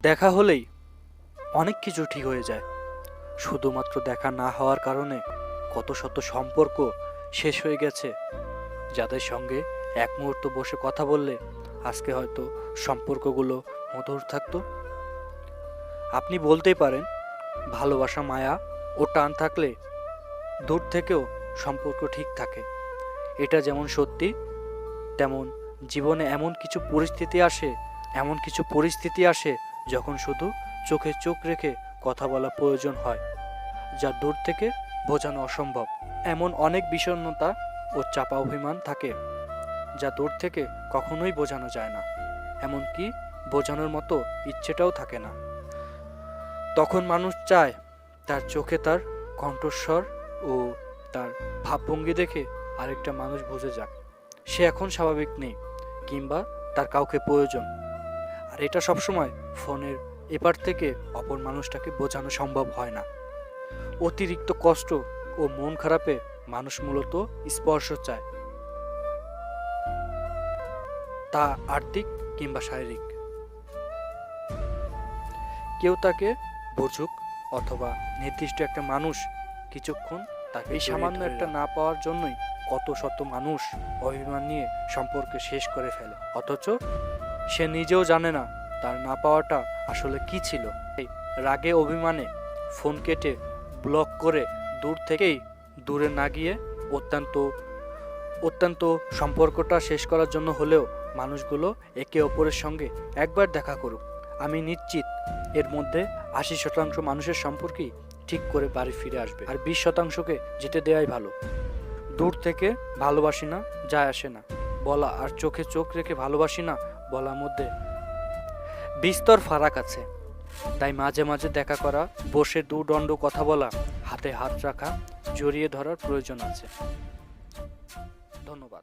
দেখা হলেই অনেক কিছু ঠিক হয়ে যায়। শুধুমাত্র দেখা না হওয়ার কারণে কত শত সম্পর্ক শেষ হয়ে গেছে, যাদের সঙ্গে এক মুহূর্ত বসে কথা বললে আজকে হয়তো সম্পর্কগুলো মধুর থাকতো। আপনি বলতেই পারেন, ভালোবাসা, মায়া ও টান থাকলে দূর থেকেও সম্পর্ক ঠিক থাকে। এটা যেমন সত্যি, তেমন জীবনে এমন কিছু পরিস্থিতি আসে যখন শুধু চোখে চোখ রেখে কথা বলা প্রয়োজন হয়, যা দূর থেকে বোঝানো অসম্ভব। এমন অনেক বিষণ্ণতা ও চাপা অভিমান থাকে যা দূর থেকে কখনোই বোঝানো যায় না, এমনকি বোঝানোর মতো ইচ্ছেটাও থাকে না। তখন মানুষ চায় তার চোখে তার কণ্ঠস্বর ও তার ভাবভঙ্গি দেখে আরেকটা মানুষ বুঝে যাক সে এখন স্বাভাবিক নেই, কিংবা তার কাউকে প্রয়োজন। আর এটা সবসময় ফোনের এপার থেকে অপর মানুষটাকে বোঝানো সম্ভব হয় না। অতিরিক্ত কষ্ট ও মন খারাপে মানুষ মূলত স্পর্শ চায়, তা আর্থিক কিংবা শারীরিক। কেউ তাকে বুঝুক, অথবা নির্দিষ্ট একটা মানুষ কিছুক্ষণ তাকে। এই সামান্য একটা না পাওয়ার জন্যই কত শত মানুষ অভিমান নিয়ে সম্পর্ক শেষ করে ফেলে, অথচ সে নিজেও জানে না তার না পাওয়াটা আসলে কি ছিল। এই রাগে অভিমানে ফোন কেটে ব্লক করে দূরে না গিয়ে অত্যন্ত সম্পর্কটা শেষ করার জন্য হলেও মানুষগুলো একে অপরের সঙ্গে একবার দেখা করুক। আমি নিশ্চিত এর মধ্যে 80% মানুষের সম্পর্কই ঠিক করে বাড়ি ফিরে আসবে, আর 20%কে যেতে দেওয়াই ভালো। দূর থেকে ভালোবাসি না যায় আসে না বলা আর চোখে চোখ রেখে ভালোবাসি না বলার মধ্যে বিস্তর ফারাক আছে। তাই মাঝে মাঝে দেখা করা, বসে দুদণ্ড কথা বলা, হাতে হাত রাখা, জড়িয়ে ধরার প্রয়োজন আছে। ধন্যবাদ।